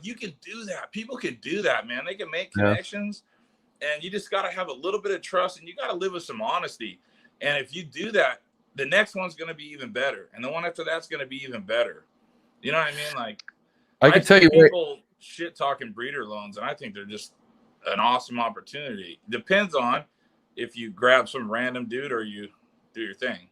you can do that. People can do that, man. They can make Yeah. connections, and you just got to have a little bit of trust, and you got to live with some honesty. And if you do that, the next one's going to be even better, and the one after that's going to be even better. You know what I mean? Like, I can tell you people shit talking breeder loans, and I think they're just an awesome opportunity. Depends on if you grab some random dude or you do your thing.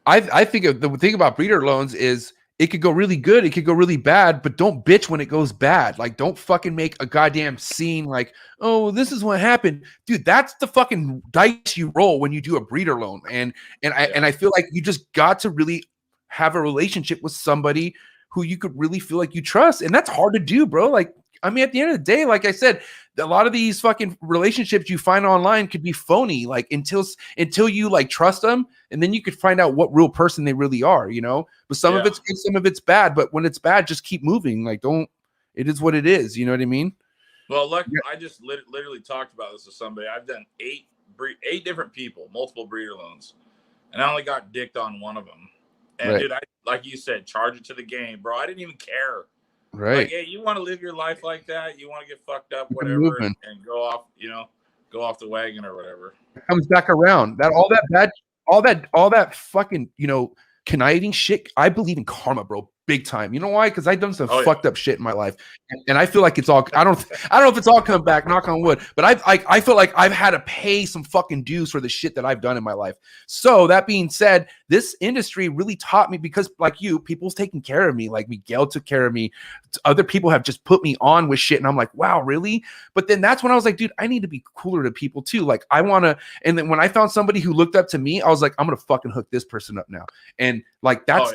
I think the thing about breeder loans is it could go really good, it could go really bad, but don't bitch when it goes bad. Like, don't fucking make a goddamn scene like, oh, this is what happened. Dude, that's the fucking dice you roll when you do a breeder loan. And I feel like you just got to really have a relationship with somebody who you could really feel like you trust. And that's hard to do, bro. Like, I mean, at the end of the day, like I said, a lot of these fucking relationships you find online could be phony, like until you like trust them, and then you could find out what real person they really are, you know. But some of it's good, some of it's bad. But when it's bad, just keep moving. Like, don't. It is what it is. You know what I mean? Well, look, I just literally talked about this with somebody. I've done eight different people, multiple breeder loans, and I only got dicked on one of them. And dude, I, like you said, charge it to the game, bro. I didn't even care. Right. Like, hey, you want to live your life like that? You want to get fucked up, whatever, and go off, you know, go off the wagon or whatever. It comes back around. That all that fucking, you know, conniving shit. I believe in karma, bro. Big time. You know why? Because I've done some fucked up shit in my life, and I feel like it's all. I don't know if it's all come back. Knock on wood. But I feel like I've had to pay some fucking dues for the shit that I've done in my life. So that being said, this industry really taught me, because like you, people's taking care of me. Like Miguel took care of me. Other people have just put me on with shit, and I'm like, wow, really? But then that's when I was like, dude, I need to be cooler to people too. Like, I want to. And then when I found somebody who looked up to me, I was like, I'm gonna fucking hook this person up now. And like that's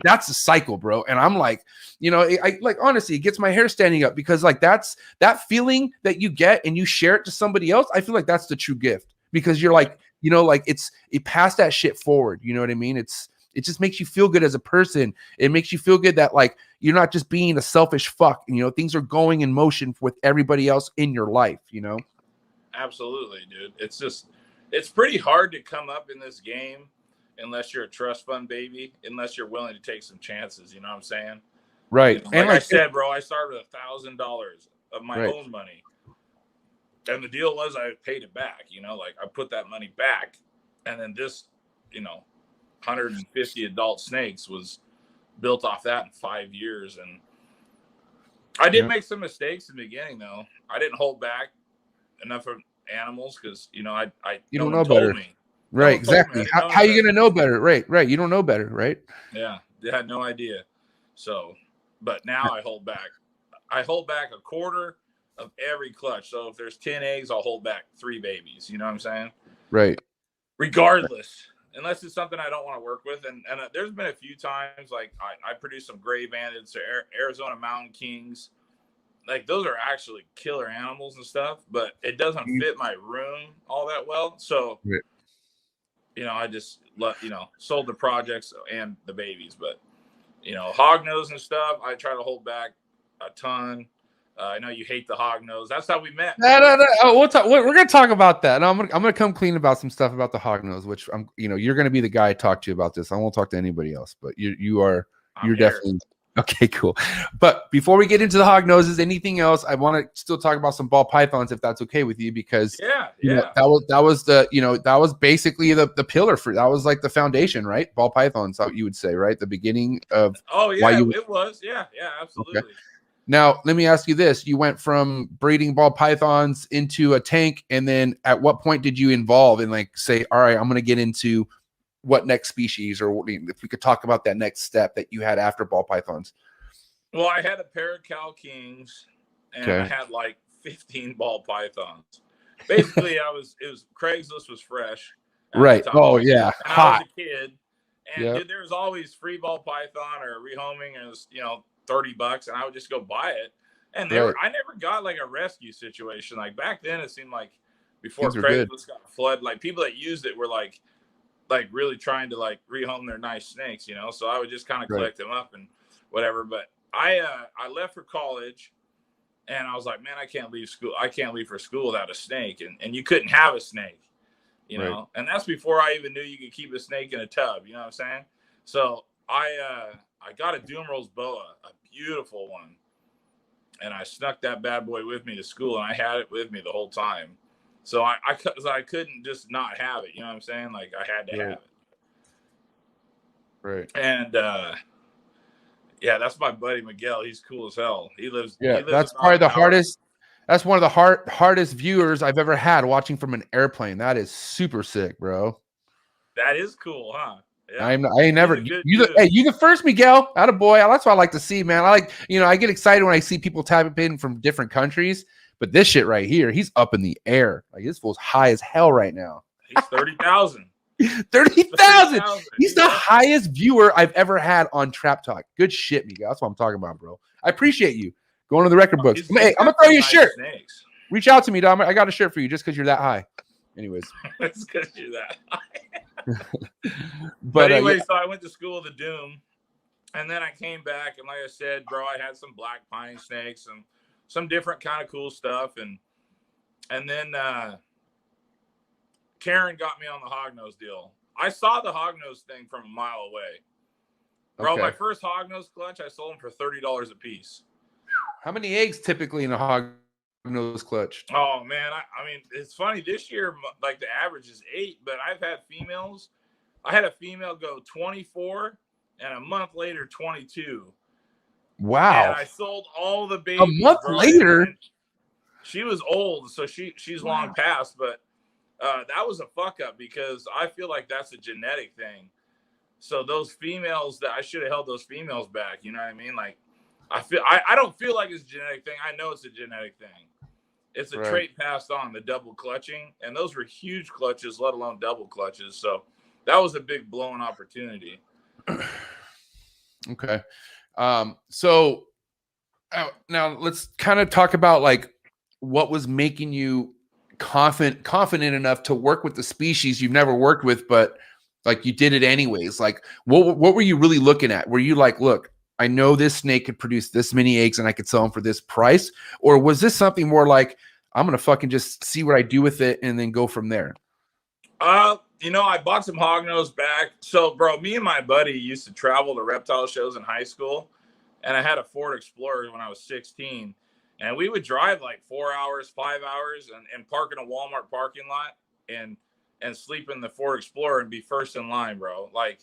that's a cycle, bro. And I'm like, you know, I like, honestly, it gets my hair standing up, because like that's that feeling that you get and you share it to somebody else. I feel like that's the true gift, because you're like, you know, like it passed that shit forward. You know what I mean? It just makes you feel good as a person. It makes you feel good that like you're not just being a selfish fuck. You know, things are going in motion with everybody else in your life, you know? Absolutely, dude. It's pretty hard to come up in this game unless you're a trust fund baby, unless you're willing to take some chances. You know what I'm saying? Right. You know, like I said, bro, I started with $1,000 of my own money. And the deal was I paid it back, you know, like I put that money back. And then this, you know, 150 adult snakes was built off that in 5 years. And I did make some mistakes in the beginning, though. I didn't hold back enough of animals because, you know, you don't know better. Right, exactly. How are you going to know better? Right. You don't know better, right? Yeah, they had no idea. So, but now I hold back. I hold back a quarter of every clutch. So if there's 10 eggs, I'll hold back 3 babies. You know what I'm saying? Right. Regardless, unless it's something I don't want to work with. And there's been a few times, like I produced some gray bandits or Arizona Mountain Kings. Like those are actually killer animals and stuff, but it doesn't fit my room all that well. So, you know, I just sold the projects and the babies, but you know, hog nose and stuff, I try to hold back a ton. I know you hate the hog nose. That's how we met. No. Oh, we'll talk. We're gonna talk about that. And I'm gonna come clean about some stuff about the hog nose, which you're gonna be the guy I talk to about this. I won't talk to anybody else, but you're definitely okay. Cool. But before we get into the hog noses, anything else? I want to still talk about some ball pythons, if that's okay with you, because you know, that was basically the pillar for that was like the foundation, right? Ball pythons, how you would say, right? The beginning of it was absolutely. Okay. Now, let me ask you this. You went from breeding ball pythons into a tank, and then at what point did you involve and like say, all right, I'm going to get into what next species, or if we could talk about that next step that you had after ball pythons? Well, I had a pair of cow kings, and I had like 15 ball pythons. Basically, Craigslist was fresh. Right. Oh, yeah. I was a kid, and dude, there was always free ball python or rehoming, and it was, you know, $30, and I would just go buy it. And I never got like a rescue situation. Like back then, it seemed like before Craigslist got flooded, like people that used it were like really trying to like rehome their nice snakes, you know. So I would just kind of collect them up and whatever. But I left for college, and I was like, man, I can't leave school. I can't leave for school without a snake, and you couldn't have a snake, you know. And that's before I even knew you could keep a snake in a tub. You know what I'm saying? So I got a Doom Rose boa, a beautiful one. and I snuck that bad boy with me to school, and I had it with me the whole time. So I couldn't just not have it. You know what I'm saying? Like I had to have it. Right. And yeah, that's my buddy Miguel. He's cool as hell. He lives. Yeah, He lives that's probably the hardest. That's one of the hardest viewers I've ever had watching from an airplane. That is super sick, bro. That is cool, huh? Yeah. I ain't never. You the first, Miguel. Attaboy. That's what I like to see, man. I like, I get excited when I see people tap in from different countries. But this shit right here, he's up in the air. Like this fool's high as hell right now. He's 30,000. 30,000. He's the highest viewer I've ever had on Trap Talk. Good shit, Miguel. That's what I'm talking about, bro. I appreciate you going to the record books. Hey, I'm gonna throw you a shirt. Snakes. Reach out to me, dog. I got a shirt for you just because you're that high. Anyways, it's because you're that high. but anyway, so I went to school of the Doom, and then I came back, and like I said, bro, I had some black pine snakes and some different kind of cool stuff, and then Karen got me on the hognose deal. I saw the hognose thing from a mile away. Bro, my first hognose clutch, I sold them for $30 a piece. How many eggs typically in a hognose clutch? Oh, man. I mean, it's funny. This year, like the average is 8, but I've had females. I had a female go 24, and a month later, 22. Wow. And I sold all the babies. A month later? She was old, so she's long past, but that was a fuck up because I feel like that's a genetic thing. So those females that I should have held those females back, you know what I mean? Like I don't feel like it's a genetic thing. I know it's a genetic thing. It's a trait passed on, the double clutching, and those were huge clutches, let alone double clutches. So that was a big blowing opportunity. Okay. So now let's kind of talk about like what was making you confident enough to work with the species you've never worked with, but like you did it anyways. Like what were you really looking at? Were you like, look, I know this snake could produce this many eggs and I could sell them for this price? Or was this something more like, I'm going to fucking just see what I do with it and then go from there? I bought some hognose back. So bro, me and my buddy used to travel to reptile shows in high school, and I had a Ford Explorer when I was 16. And we would drive like 4 hours, 5 hours and park in a Walmart parking lot and sleep in the Ford Explorer and be first in line, bro. Like,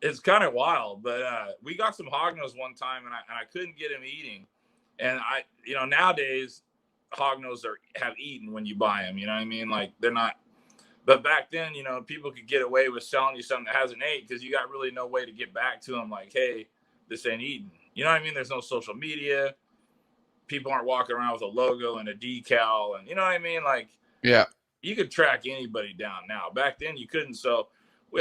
it's kind of wild. But we got some hognose one time, and I couldn't get him eating. And nowadays, hognose have eaten when you buy them. You know what I mean? Like, they're not. But back then, people could get away with selling you something that hasn't ate because you got really no way to get back to them. Like, hey, this ain't eating. You know what I mean? There's no social media. People aren't walking around with a logo and a decal, and you know what I mean? Like, yeah, you could track anybody down now. Back then you couldn't. So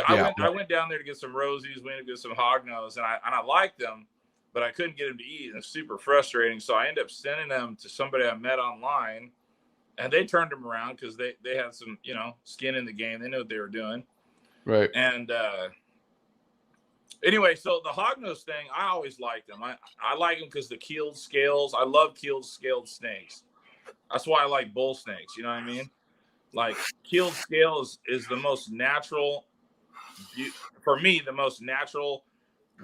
I went down there to get some rosies, went to get some hognose, and I liked them, but I couldn't get them to eat. And it's super frustrating. So I ended up sending them to somebody I met online, and they turned them around because they had some, skin in the game. They knew what they were doing. Right. And anyway, so the hognose thing, I always liked them. I like them because the keeled scales. I love keeled scaled snakes. That's why I like bull snakes. You know what I mean? Like, keeled scale is the most natural, for me, the most natural,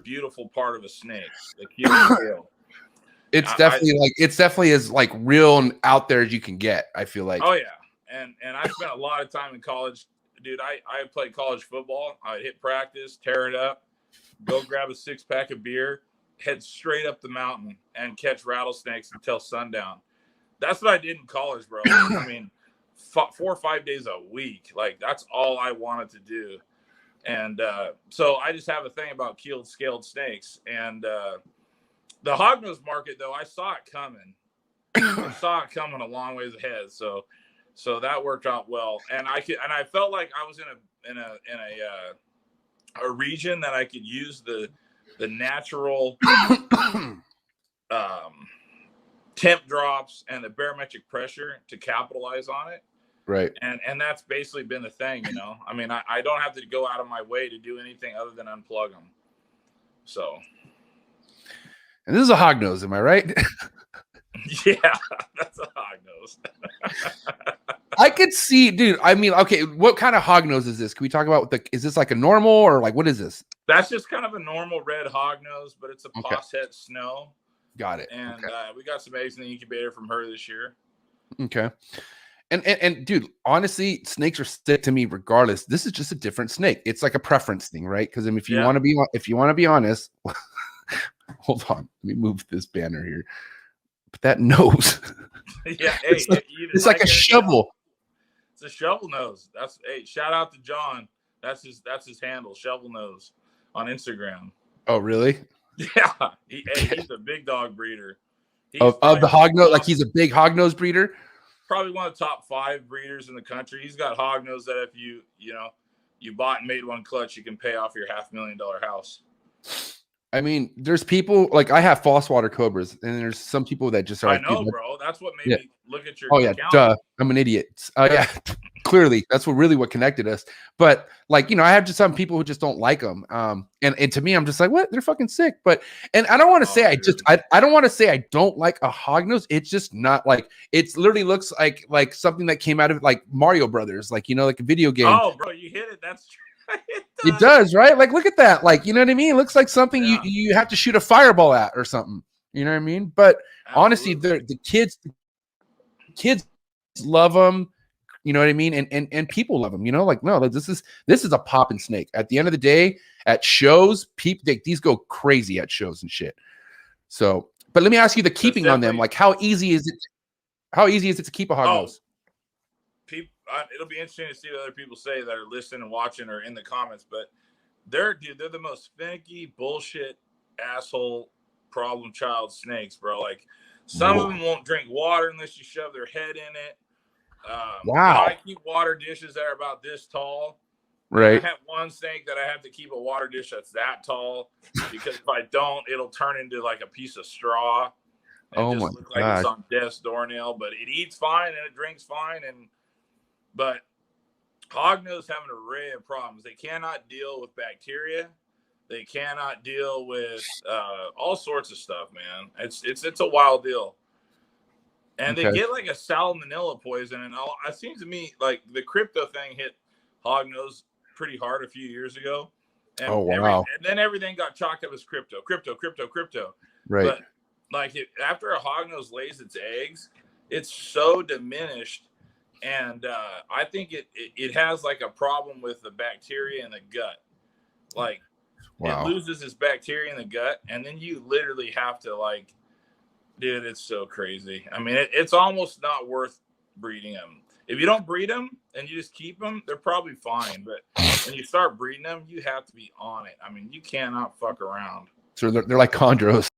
beautiful part of a snake. The keeled scale. It's definitely as like real and out there as you can get, I feel like. Oh yeah. And I spent a lot of time in college. Dude, I played college football. I'd hit practice, tear it up, go grab a 6-pack of beer, head straight up the mountain and catch rattlesnakes until sundown. That's what I did in college, bro. I mean, 4 or 5 days a week. Like, that's all I wanted to do. And so I just have a thing about keeled scaled snakes. And the hognose market, though, I saw it coming. I saw it coming a long ways ahead. So that worked out well. And I felt like I was in a region that I could use the natural temp drops and the barometric pressure to capitalize on it. Right. And that's basically been the thing, I mean, I don't have to go out of my way to do anything other than unplug them. So. And this is a hognose, am I right? Yeah, that's a hognose. I could see, dude. I mean, okay, what kind of hognose is this? Can we talk about is this like a normal or like what is this? That's just kind of a normal red hognose, but it's a posset snow. Got it. And we got some eggs in the incubator from her this year. Okay. And dude, honestly, snakes are sick to me regardless. This is just a different snake. It's like a preference thing, right? Because if you want to be honest, hold on, let me move this banner here. But that nose, yeah, hey, it's like a shovel. It's a shovel nose. Shout out to John. That's his handle, shovel nose, on Instagram. Oh, really? Yeah, he's a big dog breeder. Of the hog nose, like he's a big hog nose breeder. Probably one of the top 5 breeders in the country. He's got hog nose that if you bought and made one clutch, you can pay off your $500,000 house. I mean, there's people like I have false water cobras, and there's some people that just are. I know, bro. That's what made me look at your. Oh yeah, duh. I'm an idiot. Yeah, clearly that's what connected us. But like I have just some people who just don't like them. And to me, I'm just like, what? They're fucking sick. But I don't want to say I don't want to say I don't like a hognose. It's just not like it. Literally looks like something that came out of like Mario Brothers, like like a video game. Oh, bro, you hit it. That's true. It does, right? Like, look at that. Like, you know what I mean? It looks like something you have to shoot a fireball at or something. You know what I mean? But honestly, the kids love them. You know what I mean? And people love them. Like, no, this is a popping snake. At the end of the day, at shows, these go crazy at shows and shit. So, but let me ask you the keeping on them. Like, how easy is it? How easy is it to keep a hognose? It'll be interesting to see what other people say that are listening and watching or in the comments, but they're the most finicky bullshit asshole problem child snakes, bro. Like some of them won't drink water unless you shove their head in it. Wow. I keep water dishes that are about this tall. Right. I have one snake that I have to keep a water dish that's that tall because if I don't, it'll turn into like a piece of straw. Oh my god! Like it's on death's doornail, but it eats fine and it drinks fine. But hognose have an array of problems. They cannot deal with bacteria. They cannot deal with all sorts of stuff, man. It's a wild deal. And they get like a salmonella poison. And it seems to me like the crypto thing hit hognose pretty hard a few years ago. And wow. And then everything got chalked up as crypto. Right. But like after a hognose lays its eggs, it's so diminished. And I think it has like a problem with the bacteria in the gut. Like it loses its bacteria in the gut. And then you literally have to like, dude, it's so crazy. I mean, it's almost not worth breeding them. If you don't breed them and you just keep them, they're probably fine. But when you start breeding them, you have to be on it. I mean, you cannot fuck around. So they're like chondros.